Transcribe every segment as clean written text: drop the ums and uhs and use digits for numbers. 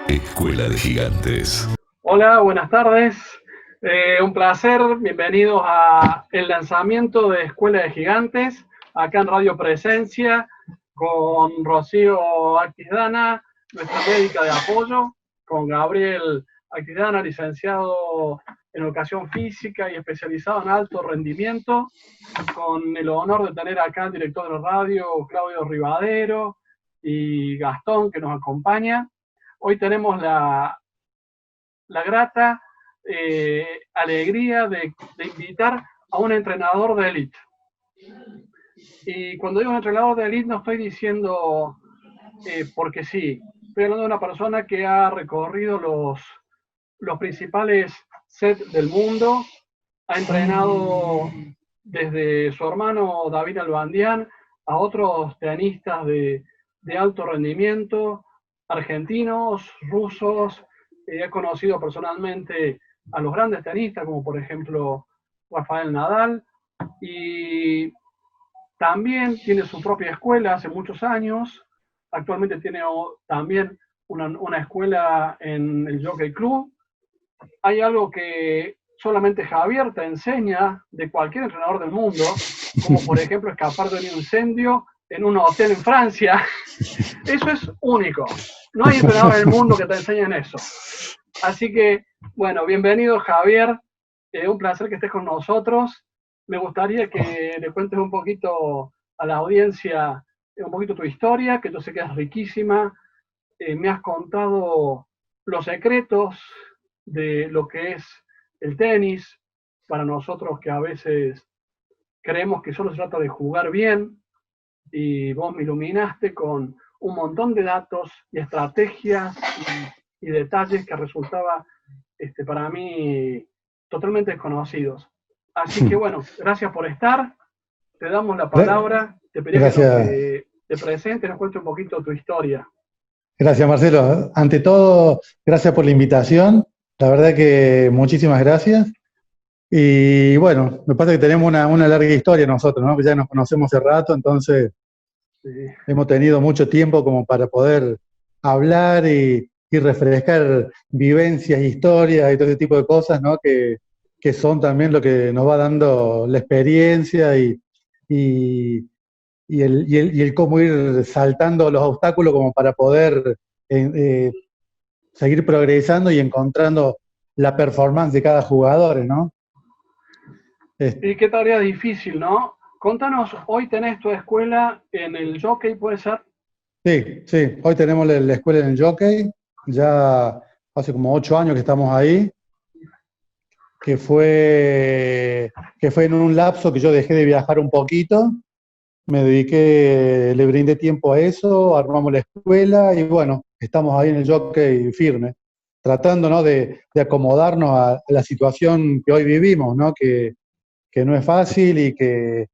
Escuela de Gigantes. Hola, buenas tardes. Un placer. Bienvenidos a el lanzamiento de Escuela de Gigantes, acá en Radio Presencia, con Rocío Aquisdana, nuestra médica de apoyo, con Gabriel Aquisdana, licenciado en Educación Física y especializado en alto rendimiento, con el honor de tener acá al director de la radio, Claudio Rivadero, y Gastón, que nos acompaña. Hoy tenemos la grata alegría de invitar a un entrenador de élite. Y cuando digo un entrenador de élite no estoy diciendo porque sí, estoy hablando de una persona que ha recorrido los principales sets del mundo, ha entrenado desde su hermano David Albandián a otros tenistas de alto rendimiento, argentinos, rusos. He conocido personalmente a los grandes tenistas, como por ejemplo Rafael Nadal, y también tiene su propia escuela hace muchos años. Actualmente tiene también una escuela en el Jockey Club. Hay algo que solamente Javier te enseña de cualquier entrenador del mundo, como por ejemplo escapar de un incendio en un hotel en Francia. Eso es único. No hay entrenador en el mundo que te enseñen eso. Así que, bueno, bienvenido Javier. Un placer que estés con nosotros. Me gustaría que le cuentes un poquito a la audiencia, un poquito tu historia, que yo sé que es riquísima. Me has contado los secretos de lo que es el tenis, para nosotros que a veces creemos que solo se trata de jugar bien, y vos me iluminaste con un montón de datos y estrategias y detalles que resultaba para mí totalmente desconocidos. Así que bueno, gracias por estar, te damos la palabra, te pediría Gracias. que te presentes, nos cuentes un poquito tu historia. Gracias, Marcelo. Ante todo, gracias por la invitación. La verdad que muchísimas gracias. Y bueno, me pasa que tenemos una larga historia nosotros, ¿no? Que ya nos conocemos hace rato, entonces Sí. hemos tenido mucho tiempo como para poder hablar y refrescar vivencias, historias y todo ese tipo de cosas, ¿no? Que son también lo que nos va dando la experiencia y, y el cómo ir saltando los obstáculos como para poder seguir progresando y encontrando la performance de cada jugador, ¿no? Y qué tarea difícil, ¿no? Contanos, hoy tenés tu escuela en el Jockey, ¿puede ser? Sí, sí, hoy tenemos la escuela en el Jockey, ya hace como 8 años que estamos ahí, que fue en un lapso que yo dejé de viajar un poquito, me dediqué, le brindé tiempo a eso, armamos la escuela y bueno, estamos ahí en el Jockey firme, tratando, ¿no? de acomodarnos a la situación que hoy vivimos, ¿no? Que no es fácil y que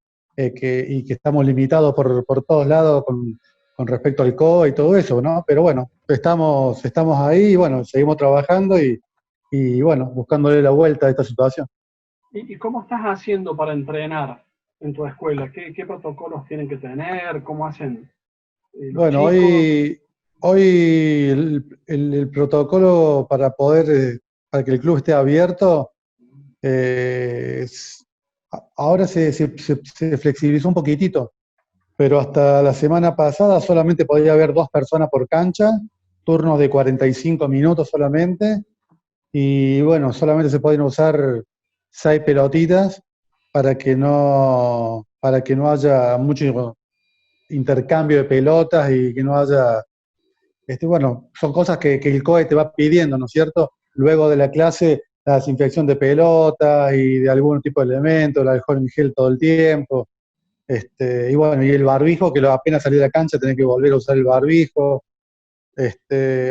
estamos limitados por todos lados con respecto al COVID y todo eso, ¿no? Pero bueno, estamos ahí y bueno, seguimos trabajando y bueno, buscándole la vuelta a esta situación. ¿Y cómo estás haciendo para entrenar en tu escuela? ¿Qué protocolos tienen que tener? ¿Cómo hacen los Bueno, chicos? hoy el protocolo para poder, para que el club esté abierto, ahora se flexibilizó un poquitito, pero hasta la semana pasada solamente podía haber 2 personas por cancha, turnos de 45 minutos solamente, y bueno, solamente se podían usar 6 pelotitas para que no haya mucho intercambio de pelotas y que no haya, bueno, son cosas que el COE te va pidiendo, ¿no es cierto? Luego de la clase, la desinfección de pelotas y de algún tipo de elemento, el alcohol en gel todo el tiempo. Y bueno, y el barbijo, que apenas salir de la cancha tenés que volver a usar el barbijo.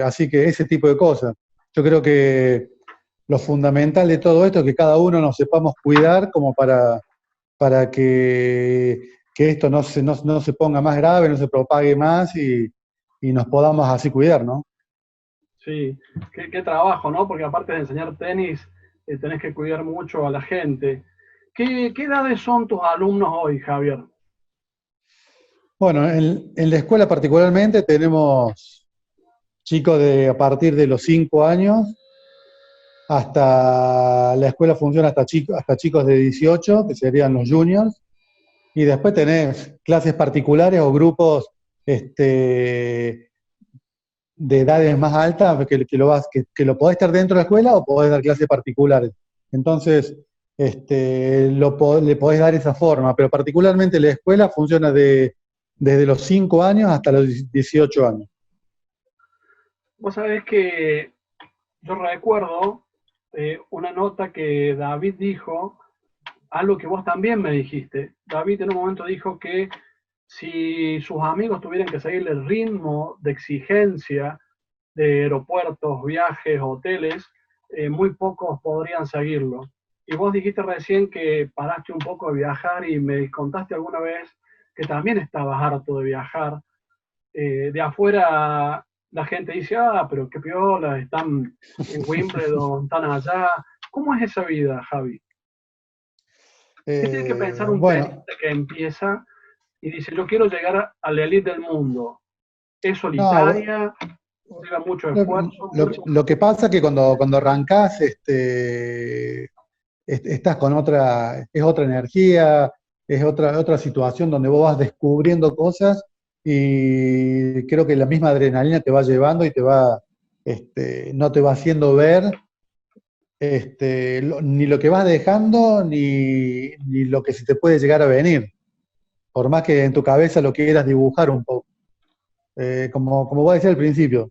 Así que ese tipo de cosas. Yo creo que lo fundamental de todo esto es que cada uno nos sepamos cuidar como para que esto no se ponga más grave, no se propague más y nos podamos así cuidar, ¿no? Sí, qué trabajo, ¿no? Porque aparte de enseñar tenis, tenés que cuidar mucho a la gente. ¿Qué edades son tus alumnos hoy, Javier? Bueno, en la escuela particularmente tenemos chicos a partir de los 5 años, hasta la escuela funciona hasta chicos de 18, que serían los juniors, y después tenés clases particulares o grupos de edades más altas que lo podés estar dentro de la escuela o podés dar clases particulares. Entonces, le podés dar esa forma, pero particularmente la escuela funciona desde los 5 años hasta los 18 años. Vos sabés que yo recuerdo una nota que David dijo, algo que vos también me dijiste. David en un momento dijo que si sus amigos tuvieran que seguir el ritmo de exigencia de aeropuertos, viajes, hoteles, muy pocos podrían seguirlo. Y vos dijiste recién que paraste un poco de viajar y me contaste alguna vez que también estabas harto de viajar. De afuera la gente dice, pero qué piola, están en Wimbledon, están allá. ¿Cómo es esa vida, Javi? ¿Qué tiene que pensar un tenista que empieza y dice, yo quiero llegar a la elite del mundo? ¿Es solitaria? ¿Lleva mucho esfuerzo? Lo que pasa es que cuando arrancás, estás con es otra energía, es otra situación donde vos vas descubriendo cosas y creo que la misma adrenalina te va llevando y no te va haciendo ver ni lo que vas dejando ni lo que se te puede llegar a venir, por más que en tu cabeza lo quieras dibujar un poco. Como vos decías al principio,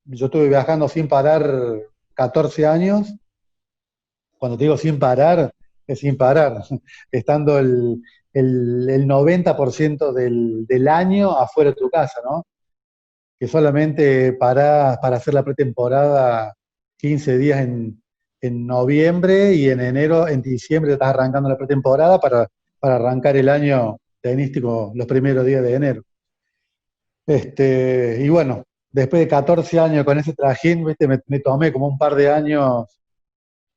yo estuve viajando sin parar 14 años. Cuando te digo sin parar, es sin parar, estando el 90% del año afuera de tu casa, ¿no? Que solamente parás para hacer la pretemporada 15 días en noviembre y en enero, en diciembre estás arrancando la pretemporada para arrancar el año tenístico los primeros días de enero. Y bueno, después de 14 años con ese trajín, ¿viste? Me tomé como un par de años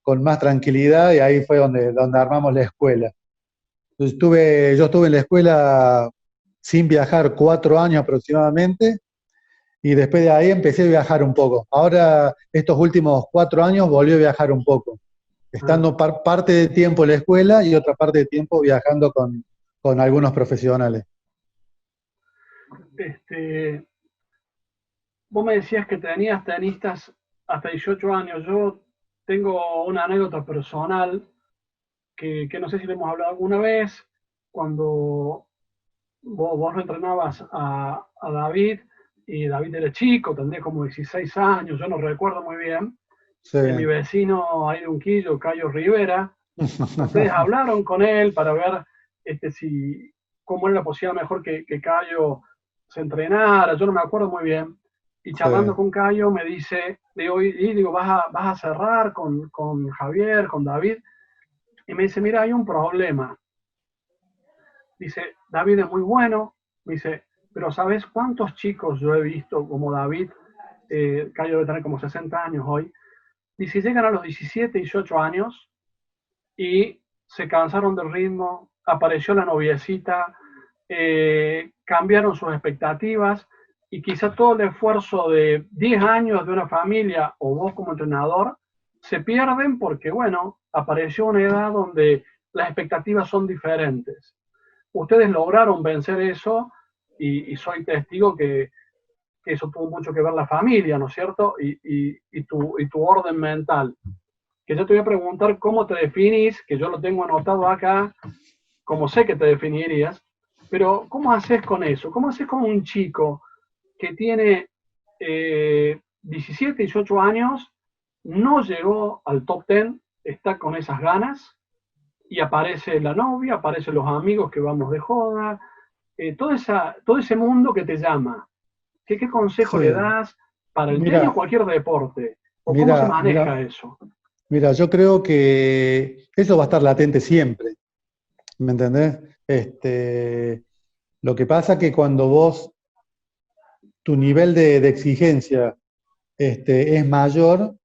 con más tranquilidad y ahí fue donde armamos la escuela. Entonces, yo estuve en la escuela sin viajar 4 años aproximadamente y después de ahí empecé a viajar un poco. Ahora, estos últimos 4 años volví a viajar un poco, estando parte de tiempo en la escuela y otra parte de tiempo viajando con algunos profesionales. Vos me decías que tenías tenistas hasta 18 años. Yo tengo una anécdota personal que no sé si le hemos hablado alguna vez. Cuando vos lo entrenabas a David, y David era chico, tendría como 16 años, yo no recuerdo muy bien. Sí. Mi vecino ahí de Unquillo, Cayo Rivera, ustedes hablaron con él para ver cómo era la posibilidad mejor que Cayo se entrenara, yo no me acuerdo muy bien. Y charlando con Cayo me dice, digo, ¿vas a cerrar con Javier, con David? Y me dice, mira, hay un problema. Dice, David es muy bueno. Me dice, pero ¿sabes cuántos chicos yo he visto como David? Cayo debe tener como 60 años hoy. Dice, llegan a los 17, 18 años y se cansaron del ritmo, apareció la noviecita, cambiaron sus expectativas y quizá todo el esfuerzo de 10 años de una familia o vos como entrenador se pierden porque, bueno, apareció una edad donde las expectativas son diferentes. Ustedes lograron vencer eso y soy testigo que eso tuvo mucho que ver la familia, ¿no es cierto? Y tu orden mental. Que yo te voy a preguntar cómo te definís, que yo lo tengo anotado acá, como sé que te definirías, pero ¿cómo haces con eso? ¿Cómo haces con un chico que tiene 17, 18 años, no llegó al top 10, está con esas ganas, y aparece la novia, aparecen los amigos que vamos de joda, todo ese mundo que te llama? ¿Qué consejo le das para el tenis o cualquier deporte? ¿O cómo se maneja eso? Mira, yo creo que eso va a estar latente siempre, ¿me entendés? Lo que pasa es que cuando tu nivel de exigencia es mayor,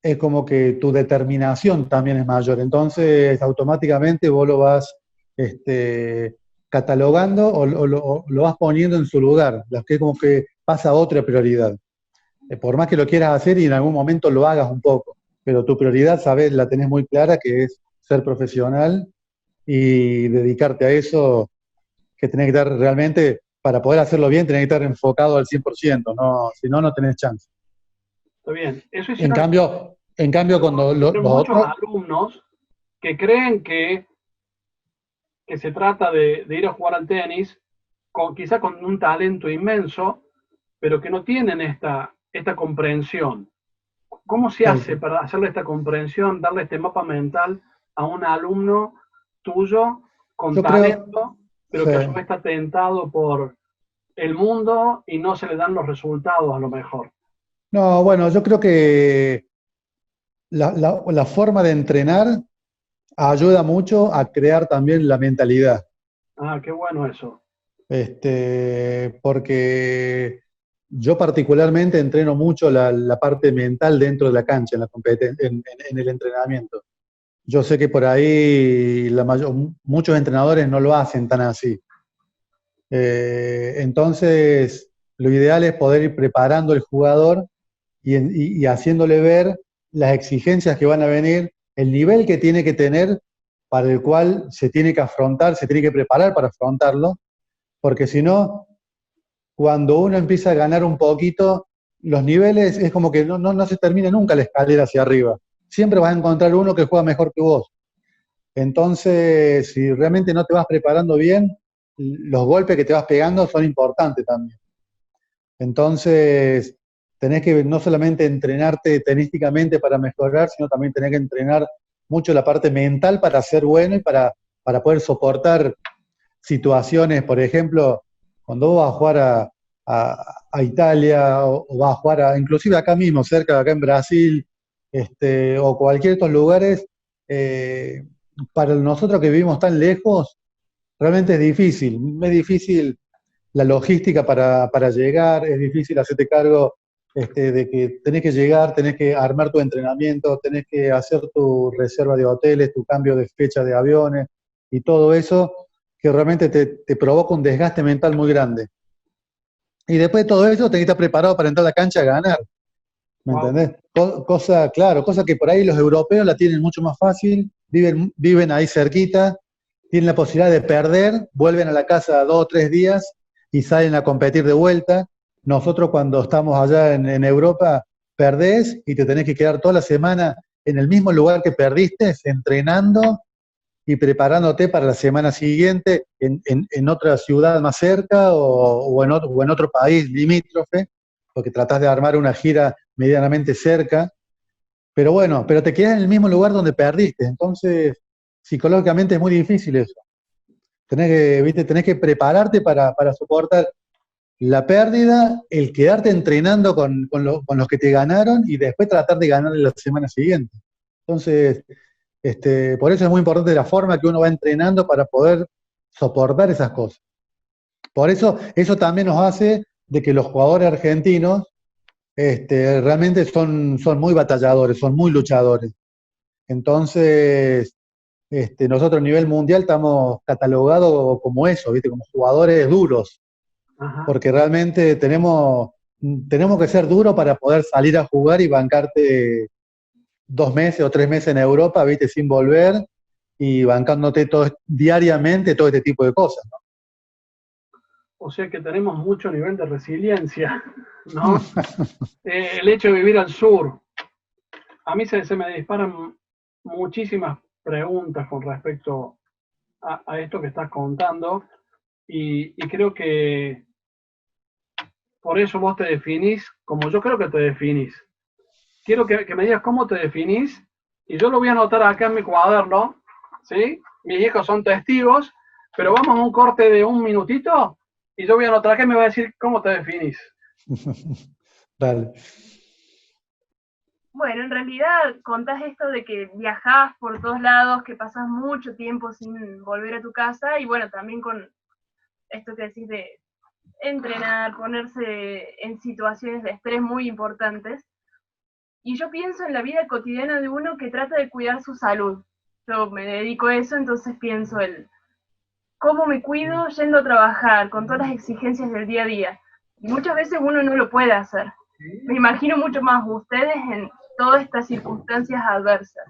es como que tu determinación también es mayor. Entonces, automáticamente vos lo vas catalogando o lo vas poniendo en su lugar, que es como que pasa a otra prioridad. por más que lo quieras hacer y en algún momento lo hagas un poco, pero tu prioridad, sabes, la tenés muy clara, que es ser profesional y dedicarte a eso, que tenés que estar realmente, para poder hacerlo bien, tenés que estar enfocado al 100%, no, si no, no tenés chance. Está bien. Eso En hicieron, cambio, en cambio cuando hicieron los muchos otros, alumnos que creen que se trata de ir a jugar al tenis, quizá con un talento inmenso, pero que no tienen esta comprensión. ¿Cómo se hace para hacerle esta comprensión, darle este mapa mental a un alumno tuyo con yo creo, talento, pero que a su sí. vez está tentado por el mundo y no se le dan los resultados a lo mejor? No, bueno, yo creo que la forma de entrenar ayuda mucho a crear también la mentalidad. Ah, qué bueno eso. Porque yo particularmente entreno mucho la parte mental dentro de la cancha, en la en el entrenamiento. Yo sé que por ahí muchos entrenadores no lo hacen tan así. Entonces, lo ideal es poder ir preparando al jugador y haciéndole ver las exigencias que van a venir, el nivel que tiene que tener para el cual se tiene que afrontar, se tiene que preparar para afrontarlo, porque si no, cuando uno empieza a ganar un poquito, los niveles es como que no se termina nunca la escalera hacia arriba. Siempre vas a encontrar uno que juega mejor que vos. Entonces, si realmente no te vas preparando bien, los golpes que te vas pegando son importantes también. Entonces, tenés que no solamente entrenarte tenísticamente para mejorar, sino también tenés que entrenar mucho la parte mental para ser bueno y para poder soportar situaciones, por ejemplo, cuando vos vas a jugar a Italia o vas a jugar inclusive acá mismo, cerca, acá en Brasil, o cualquier otros lugares, eh, para nosotros que vivimos tan lejos, realmente es difícil la logística para llegar, es difícil hacerte cargo de que tenés que llegar, tenés que armar tu entrenamiento, tenés que hacer tu reserva de hoteles, tu cambio de fecha de aviones y todo eso que realmente te provoca un desgaste mental muy grande. Y después de todo eso tenés que estar preparado para entrar a la cancha a ganar, ¿me Wow. entendés? Cosa, claro, cosa que por ahí los europeos la tienen mucho más fácil, viven ahí cerquita, tienen la posibilidad de perder, vuelven a la casa 2 o 3 días y salen a competir de vuelta. Nosotros cuando estamos allá en Europa, perdés y te tenés que quedar toda la semana en el mismo lugar que perdiste, entrenando y preparándote para la semana siguiente en otra ciudad más cerca o en otro país limítrofe, porque tratás de armar una gira medianamente cerca. Pero bueno, pero te quedas en el mismo lugar donde perdiste, entonces psicológicamente es muy difícil eso. ¿Viste? Tenés que prepararte para soportar la pérdida, el quedarte entrenando con los que te ganaron y después tratar de ganar la semana siguiente. Entonces, por eso es muy importante la forma que uno va entrenando para poder soportar esas cosas. Por eso también nos hace de que los jugadores argentinos realmente son muy batalladores, son muy luchadores. Entonces, nosotros a nivel mundial estamos catalogados como eso, ¿viste? Como jugadores duros, Ajá. porque realmente tenemos que ser duros para poder salir a jugar y bancarte 2 meses o 3 meses en Europa, ¿viste? Sin volver y bancándote diariamente todo este tipo de cosas, ¿no? O sea que tenemos mucho nivel de resiliencia, ¿no? El hecho de vivir al sur, a mí se me disparan muchísimas preguntas con respecto a esto que estás contando y creo que por eso vos te definís como yo creo que te definís. Quiero que me digas cómo te definís y yo lo voy a anotar acá en mi cuaderno, ¿sí? Mis hijos son testigos, pero vamos a un corte de 1 minutito y yo voy a anotar acá y me va a decir cómo te definís. Dale. Bueno, en realidad contás esto de que viajás por todos lados, que pasás mucho tiempo sin volver a tu casa y bueno, también con esto que decís de entrenar, ponerse en situaciones de estrés muy importantes. Y yo pienso en la vida cotidiana de uno que trata de cuidar su salud. Yo me dedico a eso, entonces pienso en cómo me cuido yendo a trabajar, con todas las exigencias del día a día. Y muchas veces uno no lo puede hacer. me imagino mucho más ustedes en todas estas circunstancias adversas.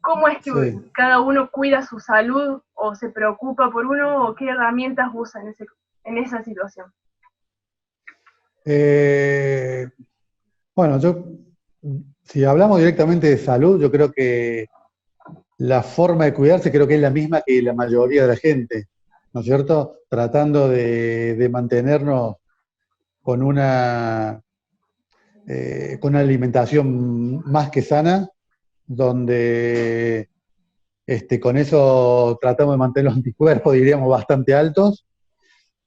¿Cómo es que Sí. cada uno cuida su salud o se preocupa por uno o qué herramientas usa en esa situación? Eh, bueno, si hablamos directamente de salud, yo creo que la forma de cuidarse creo que es la misma que la mayoría de la gente, ¿no es cierto? Tratando de mantenernos con con una alimentación más que sana, donde con eso tratamos de mantener los anticuerpos, diríamos, bastante altos.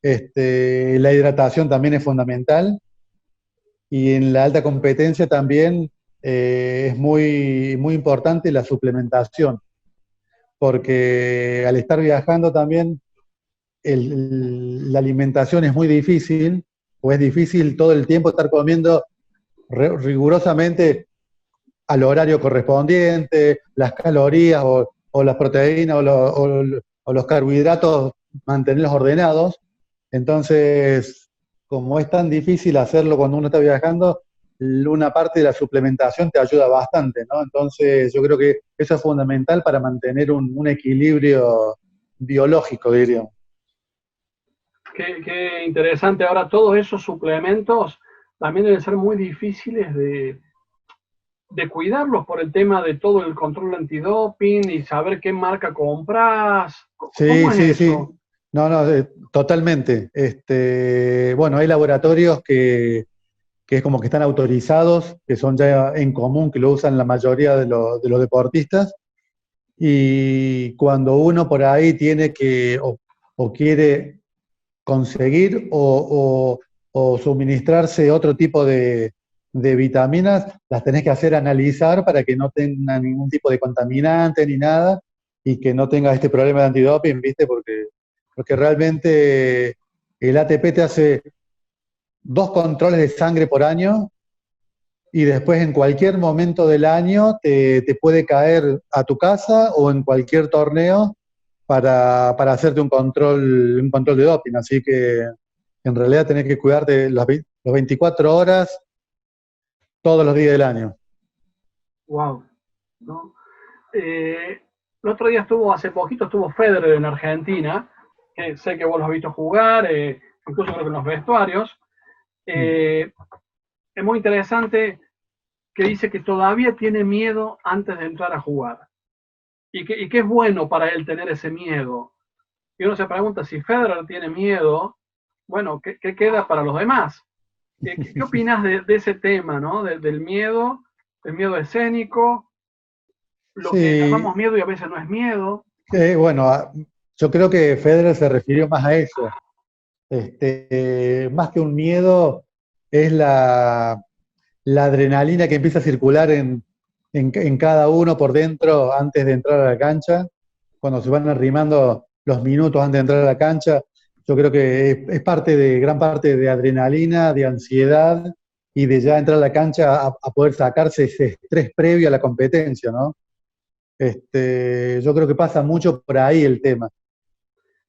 La hidratación también es fundamental y en la alta competencia también es muy importante la suplementación, porque al estar viajando también la alimentación es muy difícil, o es difícil todo el tiempo estar comiendo rigurosamente al horario correspondiente, las calorías o las proteínas o los carbohidratos, mantenerlos ordenados. Entonces, como es tan difícil hacerlo cuando uno está viajando, una parte de la suplementación te ayuda bastante, ¿no? Entonces, yo creo que eso es fundamental para mantener un equilibrio biológico, diríamos. Qué interesante. Ahora, todos esos suplementos también deben ser muy difíciles de cuidarlos por el tema de todo el control antidoping y saber qué marca compras. Sí, ¿Cómo es sí, sí. eso? No, no, totalmente. Bueno, hay laboratorios que es como que están autorizados, que son ya en común, que lo usan la mayoría de los deportistas. Y cuando uno por ahí tiene o quiere conseguir o suministrarse otro tipo de vitaminas, las tenés que hacer analizar para que no tenga ningún tipo de contaminante ni nada y que no tenga este problema de antidoping, ¿viste? Porque realmente el ATP te hace 2 controles de sangre por año y después en cualquier momento del año te puede caer a tu casa o en cualquier torneo para hacerte un control de doping. Así que en realidad tenés que cuidarte los 24 horas todos los días del año. Wow, ¿no? El otro día hace poquito estuvo Federer en Argentina, que sé que vos lo has visto jugar, incluso creo que en los vestuarios. Es muy interesante que dice que todavía tiene miedo antes de entrar a jugar. Y que es bueno para él tener ese miedo. Y uno se pregunta, si Federer tiene miedo, bueno, ¿qué queda para los demás? ¿Qué opinas de ese tema, ¿no? Del miedo, el miedo escénico, lo que Sí, llamamos miedo y a veces no es miedo? bueno, yo creo que Federer se refirió más a eso. Más que un miedo, es la adrenalina que empieza a circular en cada uno por dentro antes de entrar a la cancha, cuando se van arrimando los minutos antes de entrar a la cancha. Yo creo que es gran parte de adrenalina, de ansiedad y de ya entrar a la cancha a poder sacarse ese estrés previo a la competencia, ¿no? Yo creo que pasa mucho por ahí el tema.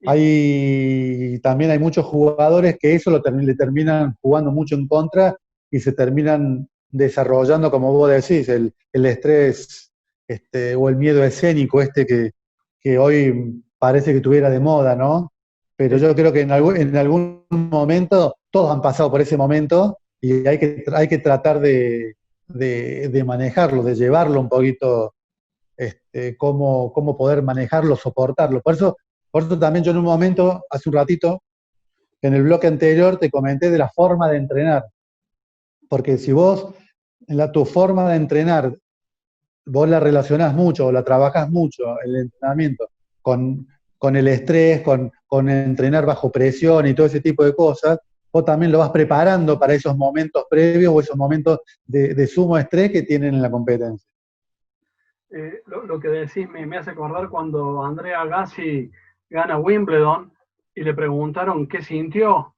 También hay muchos jugadores que eso le terminan jugando mucho en contra y se terminan desarrollando, como vos decís, el estrés o el miedo escénico que hoy parece que estuviera de moda, ¿no? Pero yo creo que en algún momento todos han pasado por ese momento y hay que tratar de manejarlo, de llevarlo un poquito, cómo poder manejarlo, soportarlo. Por eso también yo en un momento, hace un ratito, en el bloque anterior te comenté de la forma de entrenar. Porque si vos, tu forma de entrenar, vos la relacionás mucho o la trabajás mucho, el entrenamiento, con el estrés, con entrenar bajo presión y todo ese tipo de cosas, vos también lo vas preparando para esos momentos previos o esos momentos de sumo estrés que tienen en la competencia. Lo que decís me hace acordar cuando Andrea Agassi gana Wimbledon y le preguntaron qué sintió.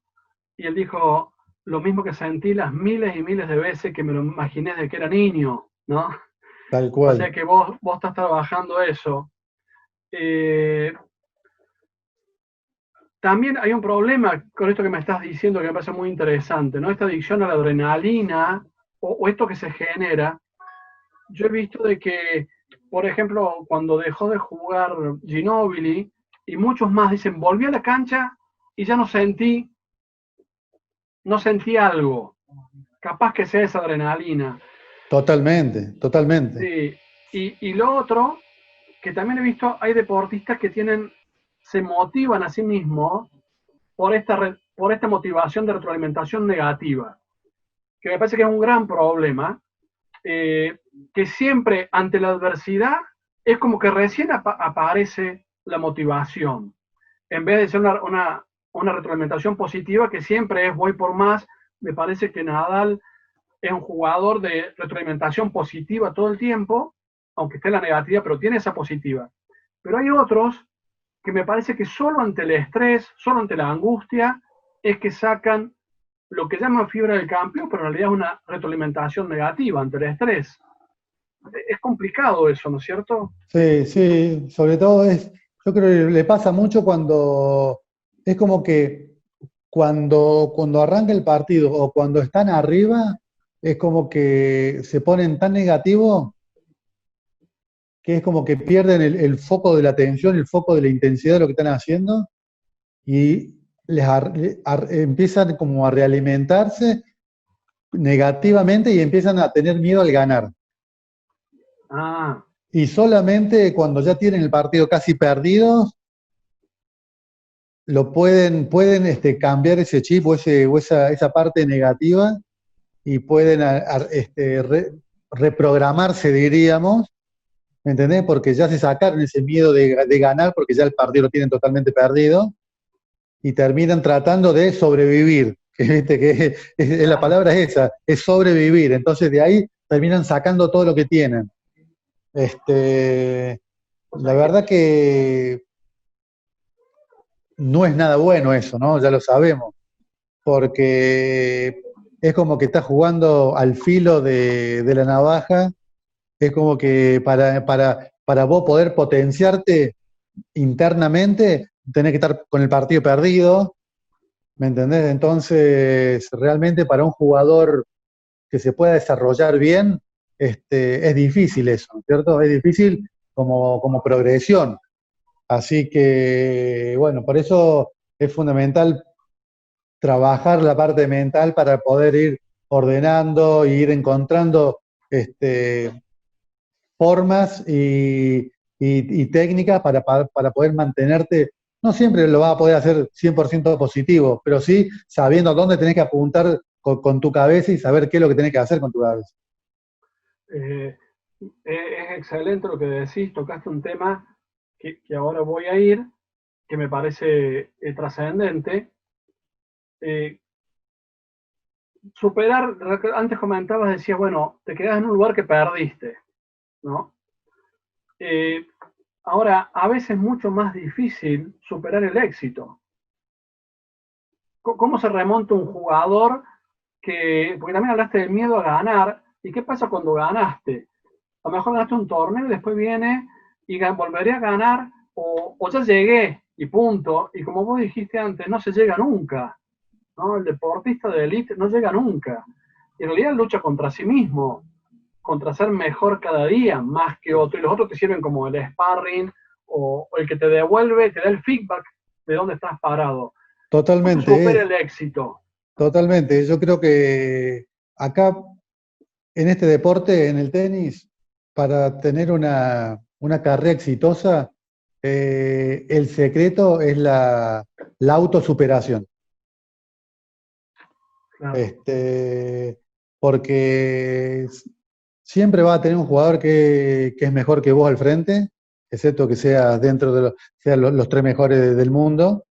Y él dijo, lo mismo que sentí las miles y miles de veces que me lo imaginé desde que era niño, ¿no? Tal O sea cual. que vos estás trabajando eso. Eh, también hay un problema con esto que me estás diciendo que me parece muy interesante, ¿no? Esta adicción a la adrenalina o esto que se genera. Yo he visto de que, por ejemplo, cuando dejó de jugar Ginóbili, y muchos más dicen, volví a la cancha y ya no sentí algo. Capaz que sea esa adrenalina. Totalmente, totalmente. Sí. Y lo otro, que también he visto, hay deportistas que se motivan a sí mismos por esta motivación de retroalimentación negativa, que me parece que es un gran problema, que siempre ante la adversidad es como que recién aparece la motivación, en vez de ser una retroalimentación positiva que siempre es voy por más. Me parece que Nadal es un jugador de retroalimentación positiva todo el tiempo, aunque esté en la negativa, pero tiene esa positiva. Pero hay otros que me parece que solo ante el estrés, solo ante la angustia, es que sacan lo que llaman fibra del campeón, pero en realidad es una retroalimentación negativa ante el estrés. Es complicado eso, ¿no es cierto? Sí, sí, sobre todo yo creo que le pasa mucho cuando, es como que cuando arranca el partido o cuando están arriba, es como que se ponen tan negativos que es como que pierden el foco de la atención, el foco de la intensidad de lo que están haciendo y empiezan como a realimentarse negativamente y empiezan a tener miedo al ganar. Ah, Y solamente cuando ya tienen el partido casi perdido, pueden cambiar ese chip o esa parte negativa y pueden reprogramarse, diríamos, ¿me entendés? Porque ya se sacaron ese miedo de ganar porque ya el partido lo tienen totalmente perdido y terminan tratando de sobrevivir. Que, ¿viste? La palabra es esa, es sobrevivir. Entonces de ahí terminan sacando todo lo que tienen. La verdad que no es nada bueno eso, ¿no? Ya lo sabemos, porque es como que estás jugando al filo de la navaja, es como que para vos poder potenciarte internamente, tenés que estar con el partido perdido, ¿me entendés? Entonces, realmente para un jugador que se pueda desarrollar bien, es difícil eso, ¿no es cierto? Es difícil como progresión. Así que, bueno, por eso es fundamental trabajar la parte mental para poder ir ordenando e ir encontrando formas y técnicas para poder mantenerte. No siempre lo vas a poder hacer 100% positivo, pero sí sabiendo dónde tenés que apuntar con tu cabeza y saber qué es lo que tenés que hacer con tu cabeza. Es excelente lo que decís, tocaste un tema que ahora voy a ir, que me parece trascendente. Superar, antes comentabas, decías, bueno, te quedas en un lugar que perdiste, ¿no? Eh, Ahora, a veces es mucho más difícil superar el éxito. ¿Cómo se remonta un jugador porque también hablaste del miedo a ganar, ¿y qué pasa cuando ganaste? A lo mejor ganaste un torneo y después viene y volveré a ganar, o ya llegué y punto, y como vos dijiste antes, no se llega nunca, ¿no? El deportista de élite no llega nunca. Y en realidad lucha contra sí mismo, contra ser mejor cada día, más que otro, y los otros te sirven como el sparring o el que te devuelve, te da el feedback de dónde estás parado. ¿Cómo se supera Totalmente, el éxito? totalmente. Yo creo que acá, en este deporte, en el tenis, para tener una carrera exitosa, el secreto es la autosuperación. Claro. Porque siempre va a tener un jugador que es mejor que vos al frente, excepto que sea dentro de sean los tres mejores del mundo.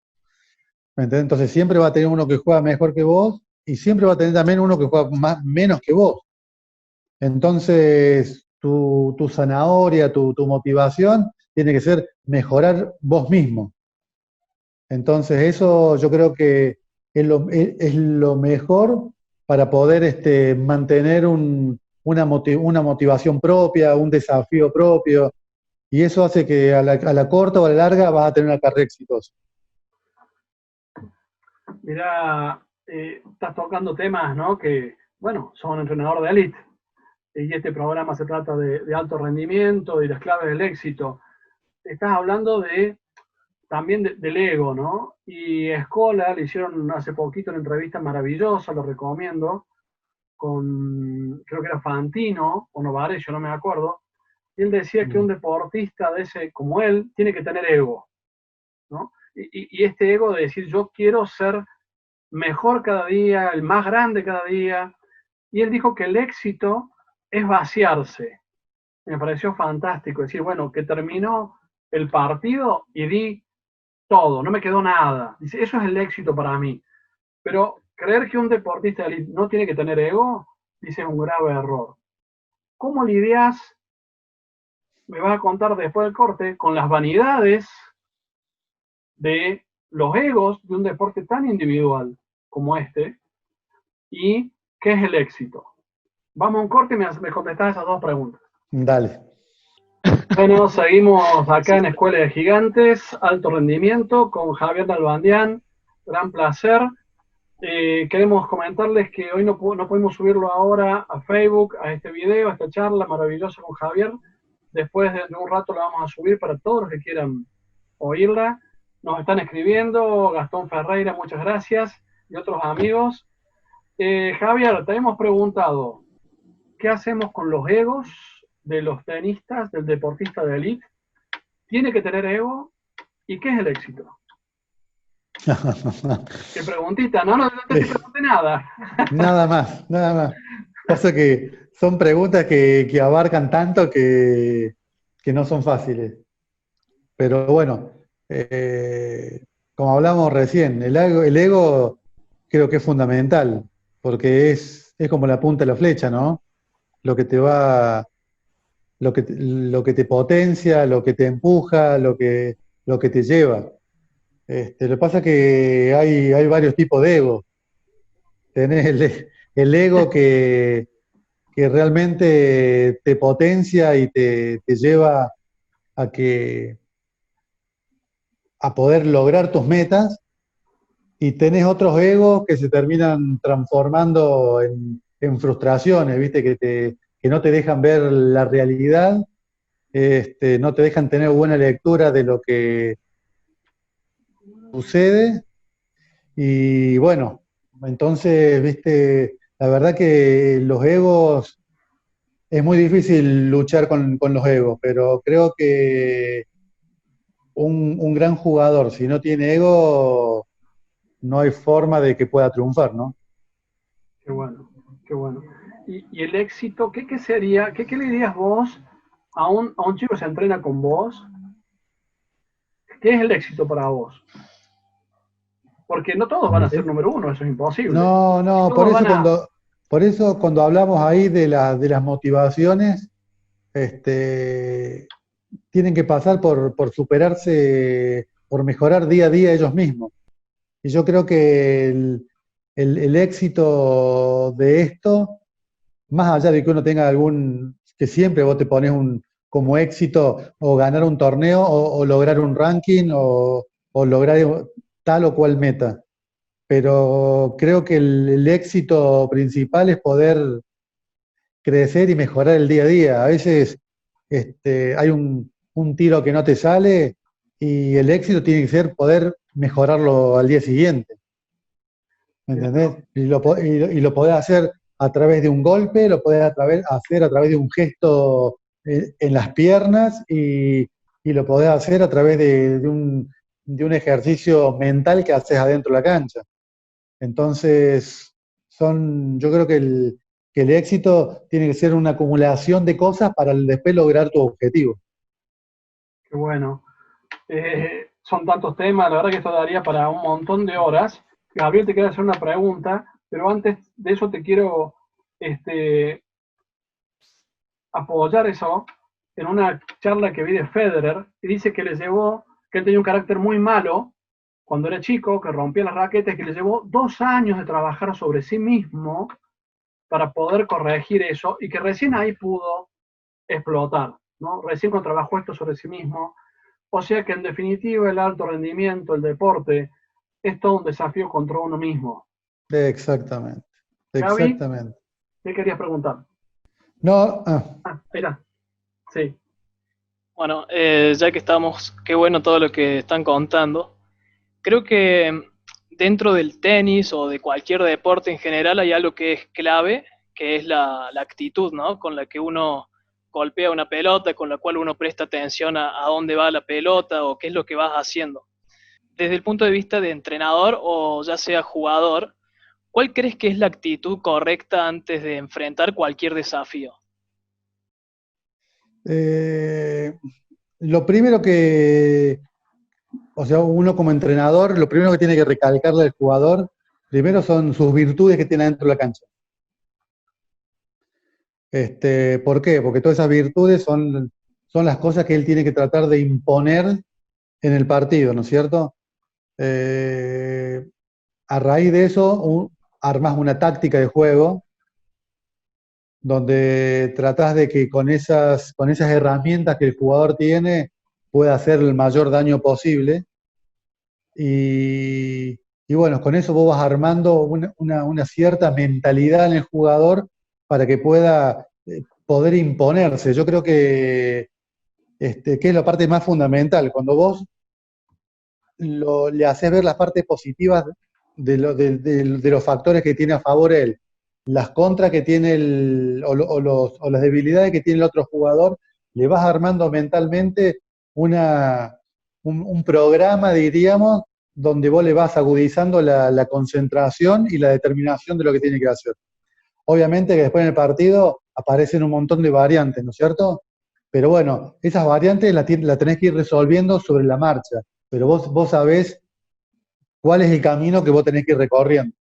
¿Me entendés? Entonces siempre va a tener uno que juega mejor que vos y siempre va a tener también uno que juega menos que vos. Entonces tu zanahoria, tu motivación tiene que ser mejorar vos mismo. Entonces eso yo creo que es lo mejor para poder mantener una motivación propia, un desafío propio, y eso hace que a la corta o a la larga vas a tener una carrera exitosa. Mirá, estás tocando temas, ¿no? Que, bueno, son entrenador de élite. Y este programa se trata de alto rendimiento y las claves del éxito. Estás hablando también del ego, ¿no? Y Escola le hicieron hace poquito una entrevista maravillosa, lo recomiendo, creo que era Fantino o Novares, yo no me acuerdo, y él decía que un deportista de ese, como él, tiene que tener ego, ¿no? Y este ego de decir, yo quiero ser mejor cada día, el más grande cada día, y él dijo que el éxito es vaciarse. Me pareció fantástico, decir, bueno, que terminó el partido y di todo, no me quedó nada. Dice, eso es el éxito para mí. Pero creer que un deportista de élite no tiene que tener ego, dice, es un grave error. ¿Cómo lidias, me vas a contar después del corte, con las vanidades de los egos de un deporte tan individual como este? ¿Y qué es el éxito? Vamos a un corte y me contestás esas dos preguntas. Dale. Bueno, seguimos acá en Escuela de Gigantes, alto rendimiento, con Javier Nalbandián. Gran placer. Queremos comentarles que hoy no podemos subirlo ahora a Facebook, a este video, a esta charla maravillosa con Javier. Después de un rato la vamos a subir para todos los que quieran oírla. Nos están escribiendo, Gastón Ferreira, muchas gracias, y otros amigos. Javier, te hemos preguntado, ¿qué hacemos con los egos de los tenistas, del deportista de élite? ¿Tiene que tener ego? ¿Y qué es el éxito? Qué preguntita, no te pregunté nada. Nada más, nada más. Pasa que son preguntas que abarcan tanto que no son fáciles. Pero bueno, como hablamos recién, el ego creo que es fundamental, porque es como la punta de la flecha, ¿no? Lo que te va, lo que te potencia, lo que te empuja, lo que te lleva. Lo que pasa es que hay varios tipos de ego. Tenés el ego que realmente te potencia y te lleva a a poder lograr tus metas, y tenés otros egos que se terminan transformando en frustraciones, ¿viste? Que no te dejan ver la realidad, no te dejan tener buena lectura de lo que sucede. Y bueno, entonces, ¿viste? La verdad que los egos, es muy difícil luchar con los egos, pero creo que un gran jugador, si no tiene ego, no hay forma de que pueda triunfar, ¿no? Qué bueno, qué bueno. Y el éxito, ¿qué sería? ¿Qué le dirías vos a un chico que se entrena con vos? ¿Qué es el éxito para vos? Porque no todos van a ser número uno, eso es imposible. No, Y no, todos van a... por eso cuando hablamos ahí de las motivaciones, tienen que pasar por superarse, por mejorar día a día ellos mismos. Y yo creo que el éxito de esto, más allá de que uno tenga que siempre vos te pones como éxito o ganar un torneo o lograr un ranking o lograr tal o cual meta. Pero creo que el éxito principal es poder crecer y mejorar el día a día. A veces hay un tiro que no te sale y el éxito tiene que ser poder mejorarlo al día siguiente. ¿Me entendés? Y lo podés hacer a través de un golpe, lo podés hacer a través de un gesto en las piernas y lo podés hacer a través de un ejercicio mental que haces adentro de la cancha. Entonces, yo creo que el éxito tiene que ser una acumulación de cosas para después lograr tu objetivo. Qué bueno. Son tantos temas, la verdad que esto daría para un montón de horas. Gabriel, te quiero hacer una pregunta, pero antes de eso te quiero apoyar eso en una charla que vi de Federer, y dice que que él tenía un carácter muy malo cuando era chico, que rompía las raquetas, que le llevó 2 años de trabajar sobre sí mismo para poder corregir eso, y que recién ahí pudo explotar, ¿no? Recién cuando trabajó esto sobre sí mismo. O sea que en definitiva el alto rendimiento, el deporte, es todo un desafío contra uno mismo. Exactamente, Gaby, exactamente. ¿qué querías preguntar? No, Ah, ahí está. Sí. Bueno, ya que estamos, qué bueno todo lo que están contando. Creo que dentro del tenis o de cualquier deporte en general hay algo que es clave, que es la actitud, ¿no? Con la que uno golpea una pelota, con la cual uno presta atención a dónde va la pelota o qué es lo que vas haciendo. Desde el punto de vista de entrenador o ya sea jugador, ¿cuál crees que es la actitud correcta antes de enfrentar cualquier desafío? eh, lo primero que, o sea, uno como entrenador, lo primero que tiene que recalcarle al jugador, primero son sus virtudes que tiene dentro de la cancha. ¿Por qué? Porque todas esas virtudes son las cosas que él tiene que tratar de imponer en el partido, ¿no es cierto? Eh, a raíz de eso, armas una táctica de juego donde tratás de que con esas herramientas que el jugador tiene pueda hacer el mayor daño posible. Y, y bueno, con eso vos vas armando una cierta mentalidad en el jugador para que pueda poder imponerse. Yo creo que es la parte más fundamental. Cuando vos le haces ver las partes positivas de los factores que tiene a favor él, las contras que tiene o las debilidades que tiene el otro jugador, le vas armando mentalmente un programa, diríamos, donde vos le vas agudizando la concentración y la determinación de lo que tiene que hacer. Obviamente que después en el partido aparecen un montón de variantes, ¿no es cierto? Pero bueno, esas variantes las tenés que ir resolviendo sobre la marcha, pero vos sabés cuál es el camino que vos tenés que ir recorriendo.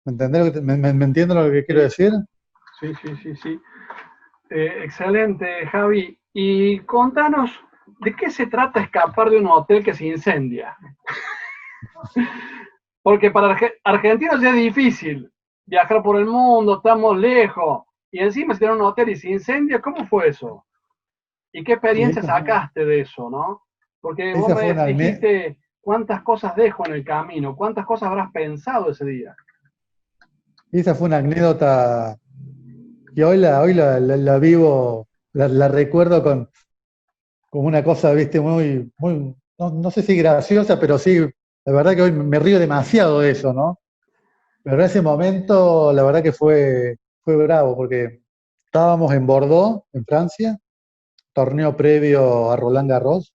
¿Me entendés me entiendo lo que quiero decir? Sí, sí, sí, sí. Excelente, Javi. Y contanos, ¿de qué se trata escapar de un hotel que se incendia? Porque para argentinos ya es difícil viajar por el mundo, estamos lejos. Y encima si tienen un hotel y se incendia, ¿cómo fue eso? ¿Y qué Y experiencia sacaste de eso, no? Porque vos esa fue me una, dijiste cuántas cosas dejo en el camino, cuántas cosas habrás pensado ese día. esa fue una anécdota que hoy la vivo, la recuerdo con una cosa, viste, muy, no sé si graciosa, pero sí, la verdad que hoy me río demasiado de eso, ¿no? Pero en ese momento, la verdad que fue bravo, porque estábamos en Bordeaux, en Francia, torneo previo a Roland Garros,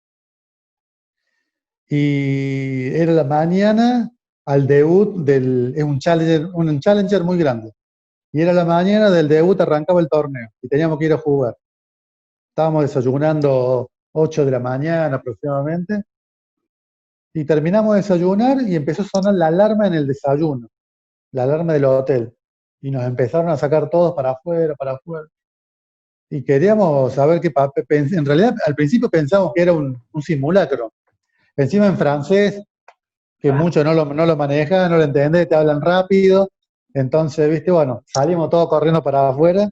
y era la mañana al debut es un challenger muy grande. Y era la mañana del debut, arrancaba el torneo, y teníamos que ir a jugar. Estábamos desayunando 8 de la mañana aproximadamente, y terminamos de desayunar y empezó a sonar la alarma en el desayuno, la alarma del hotel. Y nos empezaron a sacar todos para afuera, para afuera. Y queríamos saber qué papel. En realidad, al principio pensamos que era un simulacro. Encima en francés, que muchos no lo manejan, no lo entienden, te hablan rápido. Entonces, viste, bueno, salimos todos corriendo para afuera.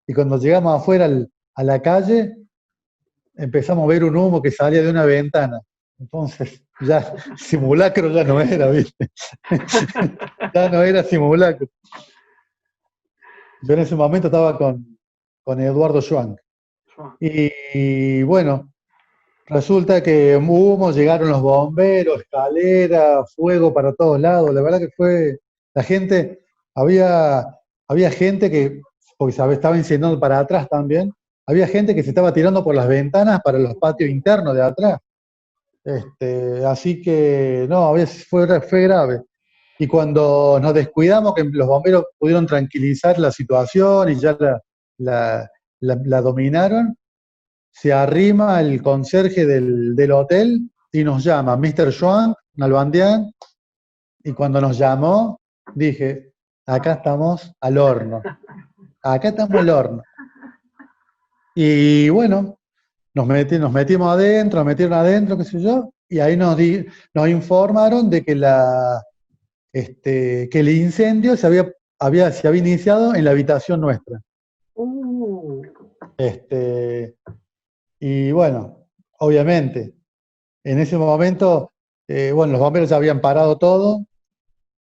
Y cuando llegamos afuera a la calle, empezamos a ver un humo que salía de una ventana. Entonces, ya simulacro ya no era, ¿viste? Ya no era simulacro. Yo en ese momento estaba con Eduardo Schwank. Y bueno, resulta que humo, llegaron los bomberos, escalera, fuego para todos lados. La verdad que la gente, había gente que, porque estaba incendiando para atrás también, había gente que se estaba tirando por las ventanas para los patios internos de atrás. Así que no, fue grave. Y cuando nos descuidamos, que los bomberos pudieron tranquilizar la situación y ya la dominaron, se arrima el conserje del hotel y nos llama, Mr. Joan Nalbandian, y cuando nos llamó, dije, acá estamos al horno, acá estamos al horno. Y bueno, nos metimos adentro, nos metieron adentro, qué sé yo, y ahí nos informaron de que el incendio se había iniciado en la habitación nuestra. Y bueno, obviamente, en ese momento Bueno, los bomberos ya habían parado todo,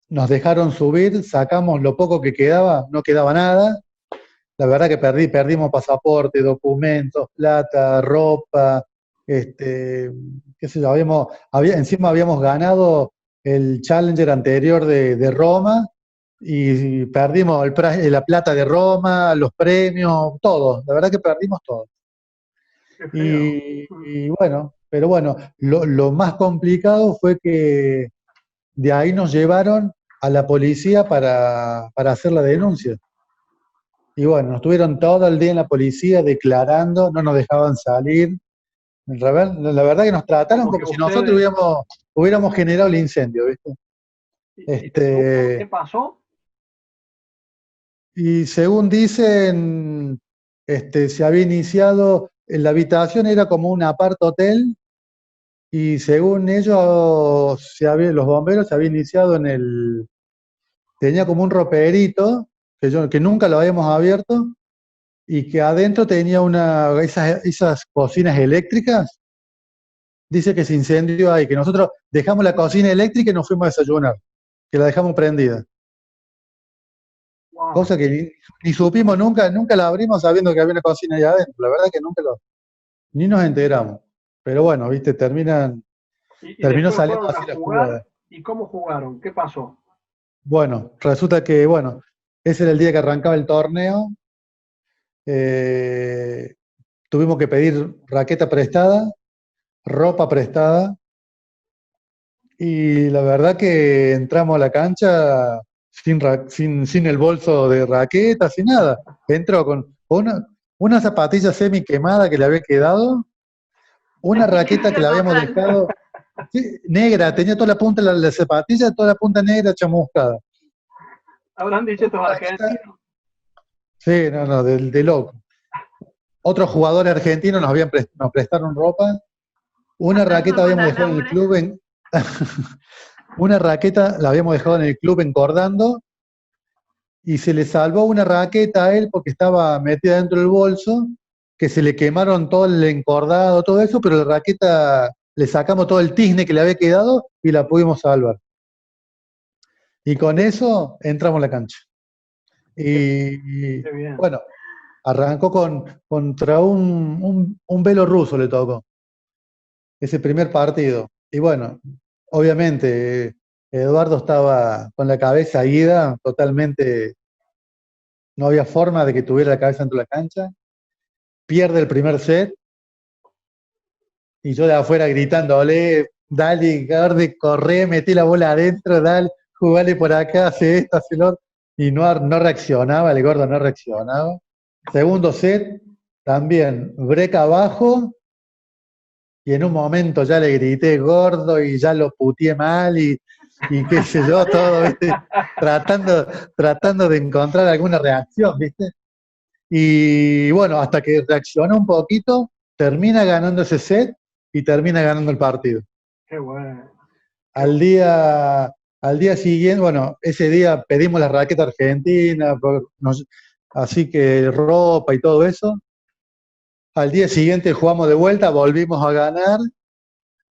nos dejaron subir, sacamos lo poco que quedaba, no quedaba nada. La verdad que perdimos pasaporte, documentos, plata, ropa, qué sé yo, encima habíamos ganado el Challenger anterior de Roma y perdimos la plata de Roma, los premios, todo. La verdad que perdimos todo. Qué feo. Y bueno, pero bueno, lo más complicado fue que de ahí nos llevaron a la policía para hacer la denuncia. Y bueno, nos tuvieron todo el día en la policía declarando, no nos dejaban salir. La verdad que nos trataron Como que como si nosotros ustedes, hubiéramos generado el incendio, ¿viste? y según por qué Este, pasó, y según dicen, se había iniciado, en la habitación era como un apart hotel, y según ellos, los bomberos se había iniciado tenía como un roperito, que nunca lo habíamos abierto, y que adentro tenía esas cocinas eléctricas. Dice que se incendió ahí, que nosotros dejamos la cocina eléctrica y nos fuimos a desayunar, que la dejamos prendida. wow. Cosa que ni supimos nunca, nunca la abrimos sabiendo que había una cocina ahí adentro. La verdad que ni nos enteramos. Pero bueno, viste, Y terminó después saliendo fueron a así la jugar, jugada. ¿y cómo jugaron? ¿Qué pasó? Bueno, resulta que, bueno, ese era el día que arrancaba el torneo. eh, Tuvimos que pedir raqueta prestada, ropa prestada, y la verdad que entramos a la cancha sin el bolso de raqueta, sin nada. Entró con una zapatilla semi quemada que le había quedado, una raqueta que Limpio le habíamos total. dejado, sí, negra, tenía toda la punta, la zapatilla, toda la punta negra chamuscada. Habrán dicho estos Otra raqueta, argentinos. sí, no, no, de loco. Otros jugadores argentinos nos prestaron ropa. Una Acaso raqueta con habíamos dejado en el alambre. club una raqueta la habíamos dejado en el club encordando, y se le salvó una raqueta a él porque estaba metida dentro del bolso, que se le quemaron todo el encordado, todo eso, pero la raqueta le sacamos todo el tizne que le había quedado y la pudimos salvar. Y con eso entramos a la cancha. Qué, Y qué bien. bueno, arrancó contra un velo ruso, le tocó ese primer partido. Y bueno, obviamente Eduardo estaba con la cabeza ida, totalmente, no había forma de que tuviera la cabeza dentro de la cancha. Pierde el primer set y yo de afuera gritándole, dale, Garde, corre, metí la bola adentro, dale, jugale por acá, hace esto, hace lo otro. Y no reaccionaba, el gordo no reaccionaba. Segundo set, también break abajo, y en un momento ya le grité gordo y ya lo puteé mal y qué sé yo, todo, ¿viste? Tratando, tratando de encontrar alguna reacción, ¿viste? Y bueno, hasta que reaccionó un poquito, termina ganando ese set y termina ganando el partido. Qué bueno. Qué Al bueno. día, al día siguiente, bueno, ese día pedimos la raqueta argentina, así que ropa y todo eso. Al día siguiente jugamos de vuelta, volvimos a ganar.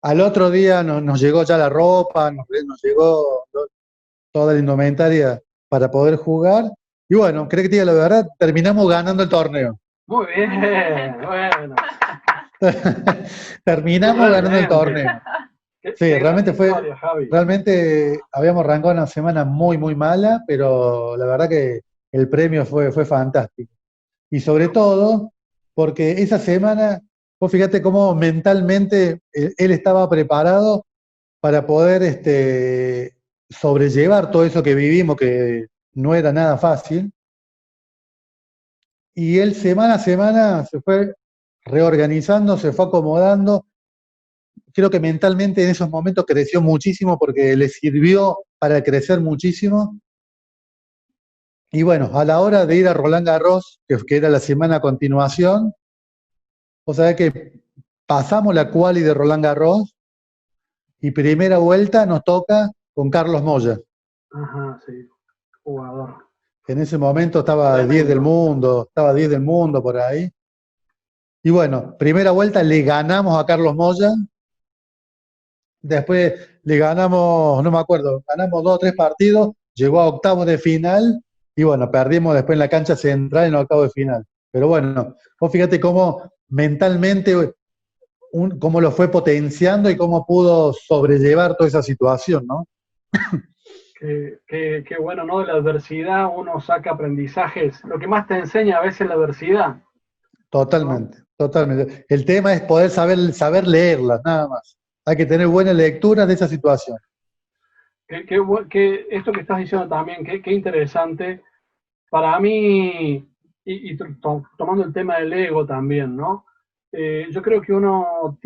Al otro día nos llegó ya la ropa, nos llegó toda la indumentaria para poder jugar. Y bueno, creo que te diga la verdad, terminamos ganando el torneo. Muy bien. Bueno. Terminamos ganando el Realmente. torneo. Sí, Qué gran historia, Javi. realmente habíamos arrancado una semana muy, muy mala, pero la verdad que el premio fue fantástico. Y sobre todo, porque esa semana, vos fíjate cómo mentalmente él estaba preparado para poder sobrellevar todo eso que vivimos, que no era nada fácil. Y él semana a semana se fue reorganizando, se fue acomodando. Creo que mentalmente en esos momentos creció muchísimo porque le sirvió para crecer muchísimo. Y bueno, a la hora de ir a Roland Garros, que era la semana a continuación, o sea que pasamos la quali de Roland Garros y primera vuelta nos toca con Carlos Moya. Ajá, sí. Jugador. En ese momento Tremendo. estaba 10 del mundo por ahí. Y bueno, primera vuelta le ganamos a Carlos Moya después le ganamos, no me acuerdo, ganamos 2 o 3 partidos, llegó a octavos de final y bueno, perdimos después en la cancha central en octavos de final. Pero bueno, vos fíjate cómo mentalmente, cómo lo fue potenciando y cómo pudo sobrellevar toda esa situación, ¿no? Qué bueno, ¿no? De la adversidad uno saca aprendizajes. Lo que más te enseña a veces es la adversidad, ¿no? Totalmente, totalmente. El tema es poder saber leerlas, nada más. Hay que tener buena lectura de esa situación. Esto que estás diciendo también, qué interesante. Para mí, tomando el tema del ego también, ¿no? Yo creo que uno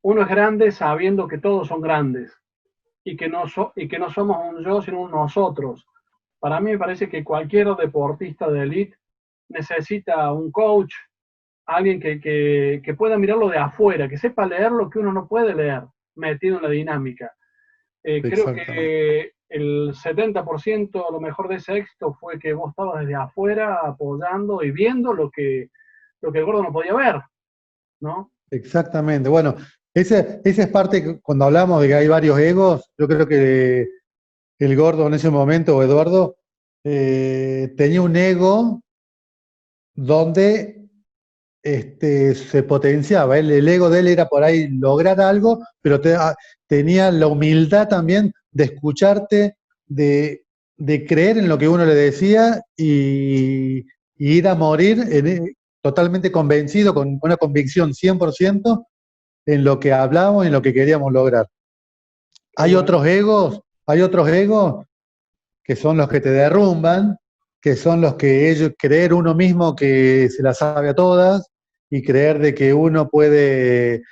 uno es grande sabiendo que todos son grandes y que no somos un yo, sino un nosotros. Para mí me parece que cualquier deportista de élite necesita un coach, alguien que pueda mirarlo de afuera, que sepa leer lo que uno no puede leer, metido en la dinámica. Creo Exactamente. que el 70% a lo mejor de ese éxito fue que vos estabas desde afuera apoyando y viendo lo que el gordo no podía ver, ¿no? Exactamente. Bueno, esa es parte, cuando hablamos de que hay varios egos, yo creo que el gordo en ese momento, o Eduardo, tenía un ego donde se potenciaba. El ego de él era por ahí lograr algo, pero tenía la humildad también de escucharte, de creer en lo que uno le decía y ir a morir totalmente convencido, con una convicción 100% en lo que hablamos y en lo que queríamos lograr. Qué bueno. Hay otros egos que son los que te derrumban, que son los que ellos, creer uno mismo que se la sabe a todas y creer de que uno puede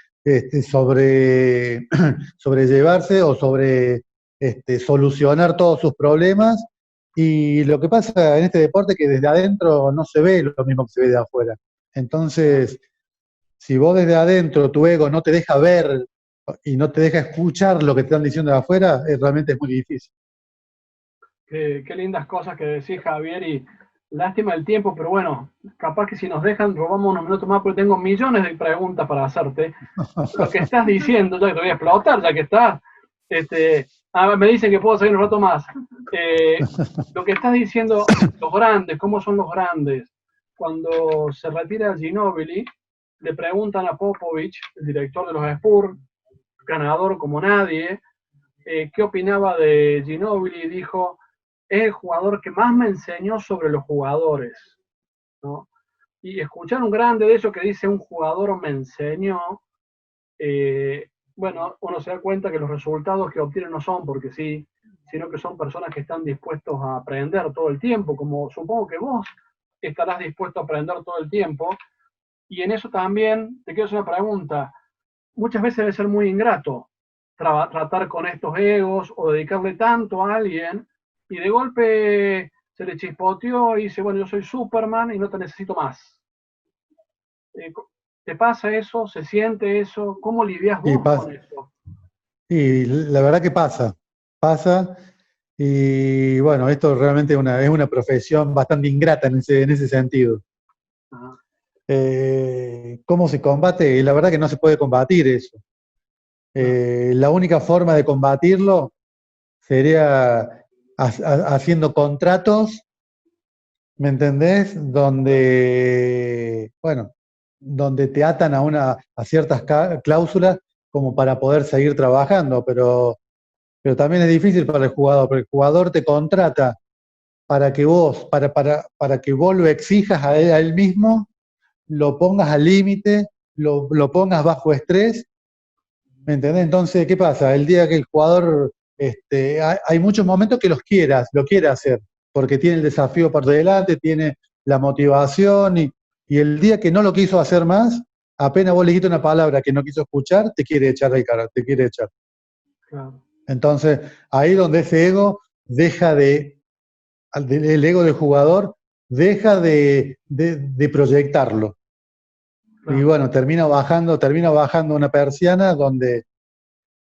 sobrellevarse o solucionar todos sus problemas. Y lo que pasa en este deporte es que desde adentro no se ve lo mismo que se ve de afuera. Entonces, si vos desde adentro tu ego no te deja ver y no te deja escuchar lo que te están diciendo de afuera, realmente es muy difícil. Qué lindas cosas que decís, Javier, y lástima el tiempo, pero bueno, capaz que si nos dejan, robamos unos minutos más, porque tengo millones de preguntas para hacerte. Lo que estás diciendo, ya que te voy a explotar, ya que estás, me dicen que puedo seguir un rato más. Lo que estás diciendo, los grandes, ¿cómo son los grandes? Cuando se retira Ginóbili, le preguntan a Popovich, el director de los Spurs, ganador como nadie, qué opinaba de Ginóbili, y dijo, es el jugador que más me enseñó sobre los jugadores, ¿no? Y escuchar un grande de eso que dice un jugador me enseñó, bueno, uno se da cuenta que los resultados que obtienen no son porque sí, sino que son personas que están dispuestos a aprender todo el tiempo, como supongo que vos estarás dispuesto a aprender todo el tiempo. Y en eso también te quiero hacer una pregunta. Muchas veces debe ser muy ingrato tratar con estos egos o dedicarle tanto a alguien y de golpe se le chispoteó y dice, bueno, yo soy Superman y no te necesito más. ¿Te pasa eso? ¿Se siente eso? ¿Cómo lidias Y, vos pas con eso? y la verdad que pasa, y bueno, esto realmente es una profesión bastante ingrata en ese sentido. Ajá. ¿Cómo se combate? Y la verdad que no se puede combatir eso. No. La única forma de combatirlo sería haciendo contratos, ¿me entendés? Donde, bueno, donde te atan a ciertas cláusulas como para poder seguir trabajando, pero también es difícil para el jugador, porque el jugador te contrata para que vos lo exijas a él mismo, lo pongas al límite, lo pongas bajo estrés. ¿Me entendés? Entonces, ¿qué pasa? El día que el jugador, hay muchos momentos que lo quiere hacer, porque tiene el desafío por delante, tiene la motivación, y el día que no lo quiso hacer más, apenas vos le dijiste una palabra que no quiso escuchar, te quiere echar del cara, te quiere echar. Claro, Entonces, ahí donde ese ego el ego del jugador deja de proyectarlo. Y claro. bueno, termina bajando una persiana donde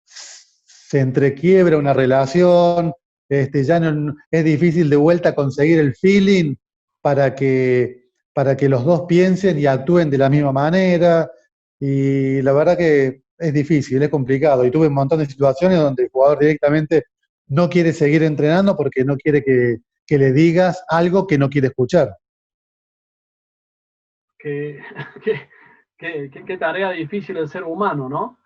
se entrequiebra una relación, ya no, es difícil de vuelta conseguir el feeling para que los dos piensen y actúen de la misma manera. Y la verdad que es difícil, es complicado. Y tuve un montón de situaciones donde el jugador directamente no quiere seguir entrenando porque no quiere que le digas algo que no quiere escuchar. Qué, qué tarea difícil del ser humano, ¿no?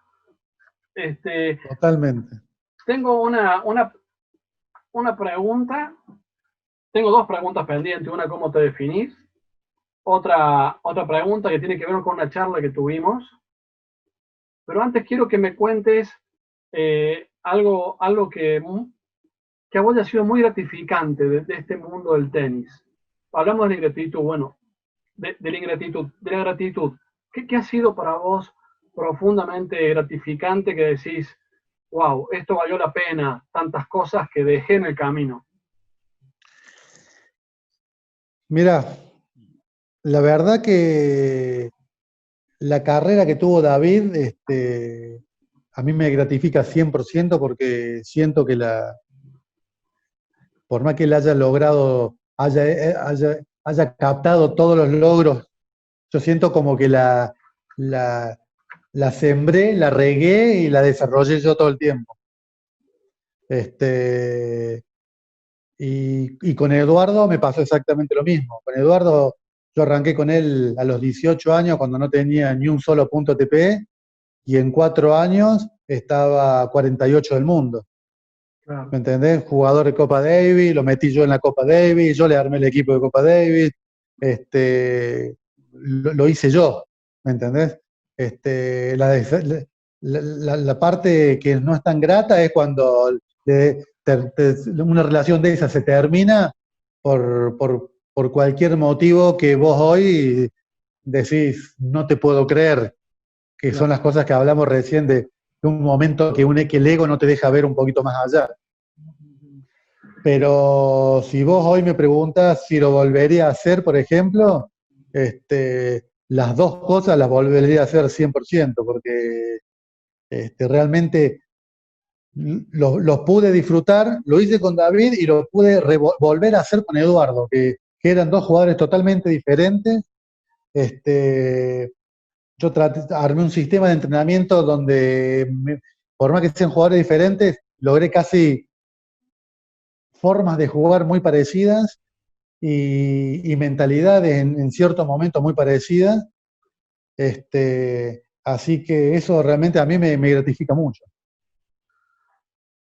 Totalmente. Tengo una pregunta, tengo dos preguntas pendientes, una cómo te definís, otra pregunta que tiene que ver con una charla que tuvimos, pero antes quiero que me cuentes algo que a vos ha sido muy gratificante de este mundo del tenis. Hablamos de la ingratitud, bueno, de la ingratitud, de la gratitud. ¿Qué ha sido para vos profundamente gratificante que decís, wow, esto valió la pena, tantas cosas que dejé en el camino? Mira, la verdad que la carrera que tuvo David, a mí me gratifica 100% porque siento que por más que él haya logrado, haya captado todos los logros, yo siento como que la, la sembré, la regué y la desarrollé yo todo el tiempo. Y con Eduardo me pasó exactamente lo mismo. Con Eduardo, yo arranqué con él a los 18 años cuando no tenía ni un solo punto ATP y en 4 años estaba 48 del mundo. Claro. ¿Me entendés? Jugador de Copa Davis, lo metí yo en la Copa Davis, yo le armé el equipo de Copa Davis, lo hice yo, ¿me entendés? La parte que no es tan grata es cuando una relación de esa se termina por cualquier motivo que vos hoy decís, no te puedo creer, que son las cosas que hablamos recién de un momento que el ego no te deja ver un poquito más allá. Pero si vos hoy me preguntas si lo volvería a hacer, por ejemplo, las dos cosas las volvería a hacer 100%, porque realmente los pude disfrutar, lo hice con David y lo pude volver a hacer con Eduardo, que eran dos jugadores totalmente diferentes. Yo armé un sistema de entrenamiento donde, por más que sean jugadores diferentes, logré casi formas de jugar muy parecidas y mentalidades en ciertos momentos muy parecidas. Así que eso realmente a mí me gratifica mucho.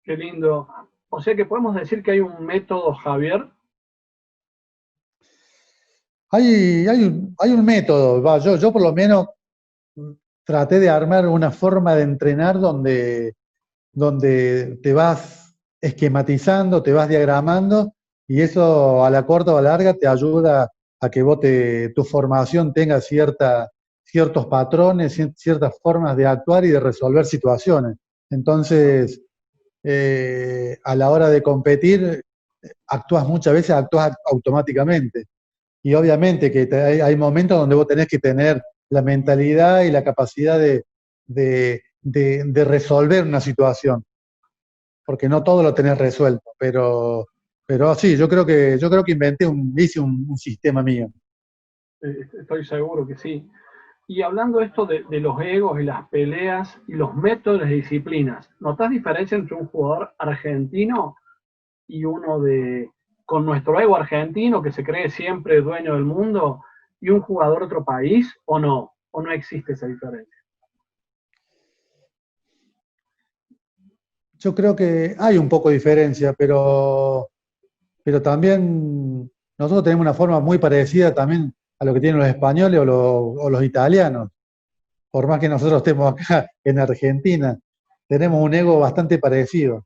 Qué lindo. O sea que podemos decir que hay un método, Javier. Hay un método, yo por lo menos traté de armar una forma de entrenar donde te vas esquematizando, te vas diagramando, y eso a la corta o a la larga te ayuda a que tu formación tenga ciertos patrones, ciertas formas de actuar y de resolver situaciones. Entonces, a la hora de competir, muchas veces actúas automáticamente. Y obviamente que hay momentos donde vos tenés que tener la mentalidad y la capacidad de resolver una situación, porque no todo lo tenés resuelto, pero sí, yo creo que hice un sistema mío. Estoy seguro que sí. Y hablando esto de los egos y las peleas y los métodos de disciplinas, ¿notas diferencia entre un jugador argentino y uno con nuestro ego argentino que se cree siempre dueño del mundo y un jugador de otro país o no? ¿O no existe esa diferencia? Yo creo que hay un poco de diferencia, pero también nosotros tenemos una forma muy parecida también a lo que tienen los españoles o los italianos. Por más que nosotros estemos acá en Argentina, tenemos un ego bastante parecido.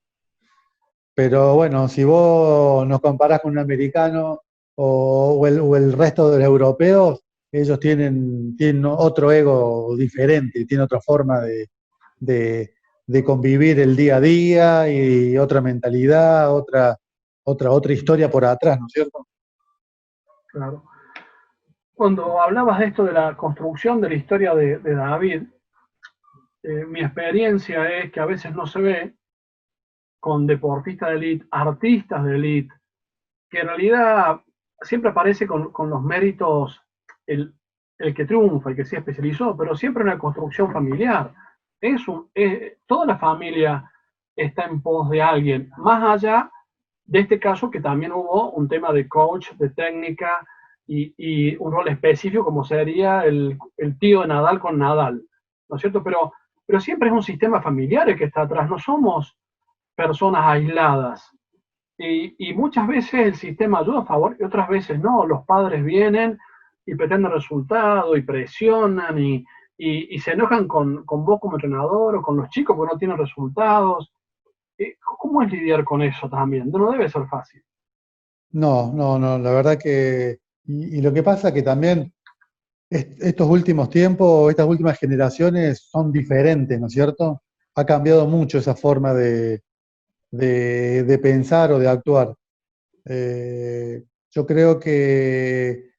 Pero bueno, si vos nos comparás con un americano o el resto de los europeos, ellos tienen otro ego diferente, tienen otra forma de convivir el día a día y otra mentalidad, otra historia por atrás, ¿no es cierto? Claro. Cuando hablabas de esto de la construcción de la historia de David, mi experiencia es que a veces no se ve con deportistas de élite, artistas de élite, que en realidad siempre aparece con los méritos el que triunfa, el que se especializó, pero siempre una construcción familiar. toda la familia está en pos de alguien, más allá de este caso que también hubo un tema de coach, de técnica y un rol específico como sería el tío de Nadal con Nadal, ¿no es cierto? Pero siempre es un sistema familiar el que está atrás, no somos personas aisladas. Y muchas veces el sistema ayuda a favor y otras veces no. Los padres vienen y pretenden resultados y presionan y se enojan con vos como entrenador o con los chicos porque no tienen resultados. ¿Cómo es lidiar con eso también? No debe ser fácil. No, no, no, la verdad que, y lo que pasa que también estos últimos tiempos, estas últimas generaciones son diferentes, ¿no es cierto? Ha cambiado mucho esa forma de pensar o de actuar. Yo creo que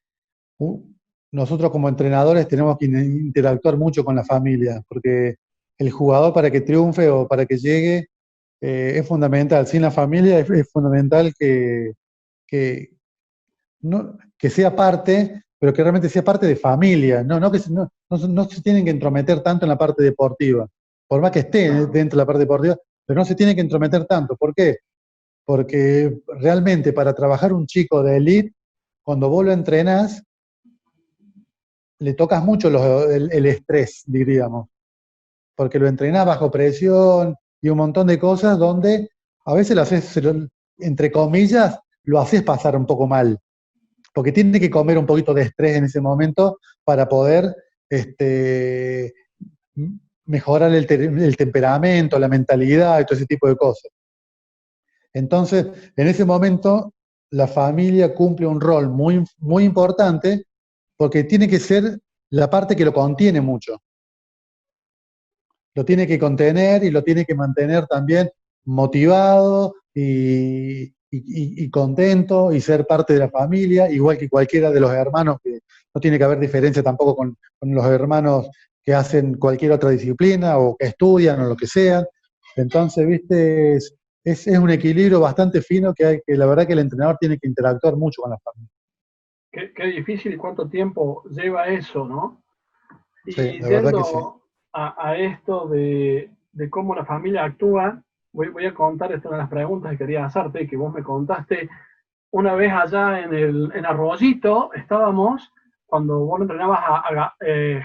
uh, nosotros como entrenadores tenemos que interactuar mucho con la familia, porque el jugador para que triunfe o para que llegue es fundamental. Sin la familia es fundamental que, que sea parte, pero que realmente sea parte de familia, no se tienen que entrometer tanto en la parte deportiva, por más que esté dentro de la parte deportiva, pero no se tiene que entrometer tanto. ¿Por qué? Porque realmente para trabajar un chico de elite, cuando vos lo entrenás, le tocas mucho el estrés, diríamos, porque lo entrenás bajo presión y un montón de cosas donde a veces lo haces, entre comillas, lo haces pasar un poco mal, porque tiene que comer un poquito de estrés en ese momento para poder mejorar el temperamento, la mentalidad y todo ese tipo de cosas. Entonces, en ese momento, la familia cumple un rol muy, muy importante porque tiene que ser la parte que lo contiene mucho. Lo tiene que contener y lo tiene que mantener también motivado y contento y ser parte de la familia, igual que cualquiera de los hermanos, que no tiene que haber diferencia tampoco con los hermanos que hacen cualquier otra disciplina o que estudian o lo que sean. Entonces, viste, es un equilibrio bastante fino que la verdad que el entrenador tiene que interactuar mucho con la familia. Qué difícil y cuánto tiempo lleva eso, ¿no? Sí, Y la verdad que sí. yendo a esto de cómo la familia actúa, voy a contar, esta una de las preguntas que quería hacerte, que vos me contaste. Una vez allá en Arroyito estábamos, cuando vos lo entrenabas a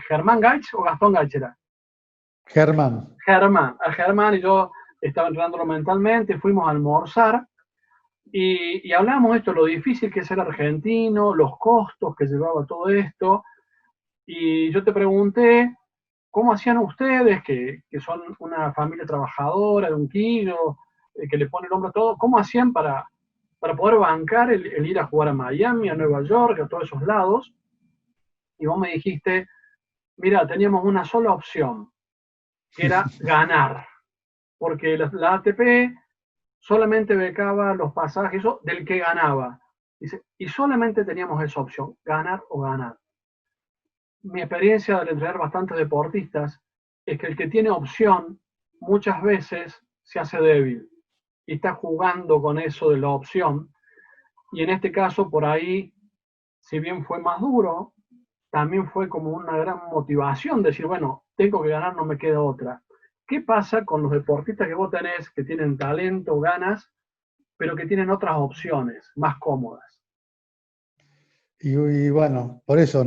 Germán Gaich o Gastón Gaich era. Germán. A Germán y yo estaba entrenándolo mentalmente, fuimos a almorzar y hablábamos de esto, lo difícil que es ser argentino, los costos que llevaba todo esto. Y yo te pregunté, ¿cómo hacían ustedes, que son una familia trabajadora, de un Quillo, que le pone el hombro a todo, cómo hacían para poder bancar el ir a jugar a Miami, a Nueva York, a todos esos lados? Y vos me dijiste, mira, teníamos una sola opción, que era ganar, porque la ATP solamente becaba los pasajes del que ganaba. Dice, y solamente teníamos esa opción, ganar o ganar. Mi experiencia al entrenar bastantes deportistas es que el que tiene opción muchas veces se hace débil y está jugando con eso de la opción. Y en este caso, por ahí, si bien fue más duro, también fue como una gran motivación decir, bueno, tengo que ganar, no me queda otra. ¿Qué pasa con los deportistas que vos tenés, que tienen talento, ganas, pero que tienen otras opciones más cómodas? Y bueno, por eso,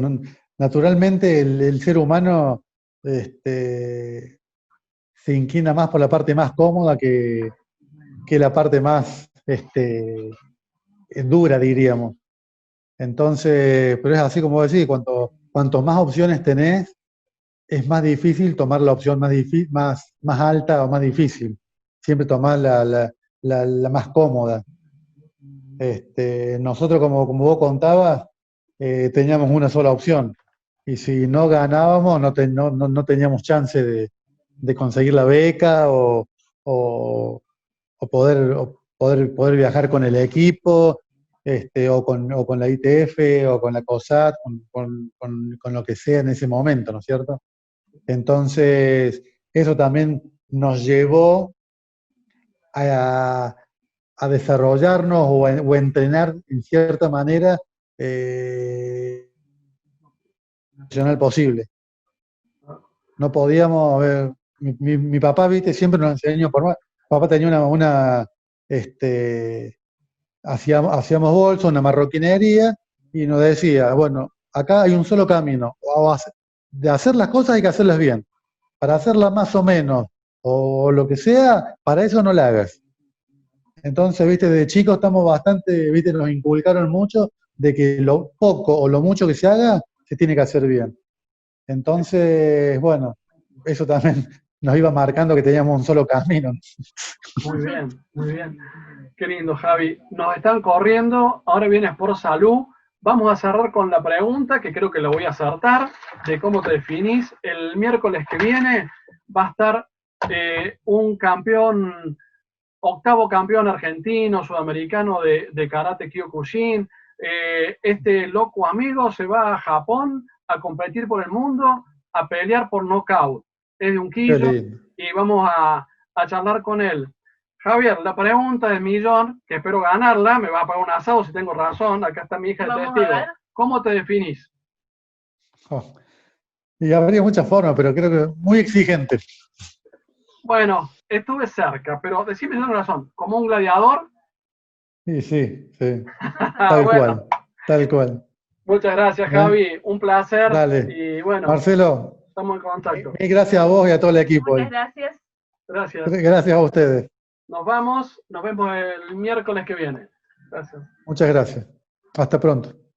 naturalmente el ser humano se inclina más por la parte más cómoda que la parte más dura, diríamos. Entonces, pero es así como decís, cuanto más opciones tenés, es más difícil tomar la opción más alta o más difícil. Siempre tomar la más cómoda. Nosotros, como vos contabas, teníamos una sola opción. Y si no ganábamos, no teníamos chance de conseguir la beca o poder viajar con el equipo, o con la ITF, o con la COSAT, con lo que sea en ese momento, ¿no es cierto? Entonces, eso también nos llevó a desarrollarnos o a entrenar en cierta manera profesional posible. No podíamos, mi papá, viste, siempre nos enseñó, papá tenía hacíamos bolsos, una marroquinería, y nos decía, bueno, acá hay un solo camino, de hacer las cosas hay que hacerlas bien. Para hacerlas más o menos, o lo que sea, para eso no la hagas. Entonces, viste, de chicos estamos bastante, viste, nos inculcaron mucho de que lo poco o lo mucho que se haga, se tiene que hacer bien. Entonces, bueno, eso también nos iba marcando que teníamos un solo camino. Muy bien, muy bien. Qué lindo, Javi. Nos están corriendo, ahora vienes por salud. Vamos a cerrar con la pregunta, que creo que la voy a acertar, de cómo te definís. El miércoles que viene va a estar un campeón, octavo campeón argentino, sudamericano de karate Kyokushin. Este loco amigo se va a Japón a competir por el mundo, a pelear por nocaut. Es de un Qué quillo lindo. y vamos a charlar con él. Javier, la pregunta del millón, que espero ganarla, me va a pagar un asado si tengo razón, acá está mi hija de Vamos a testigo. ver. ¿Cómo te definís? Oh, y habría muchas formas, pero creo que muy exigente. Bueno, estuve cerca, pero decime si tengo razón. ¿Como un gladiador? Sí, sí, sí. Ah, Tal bueno, cual, tal cual. muchas gracias, ¿Eh? Javi. Un placer. Dale. Y bueno, Marcelo, estamos en contacto. mil gracias a vos y a todo el equipo. Muchas gracias. Gracias. Gracias a ustedes. Nos vamos. Nos vemos el miércoles que viene. Gracias. Muchas gracias. Hasta pronto.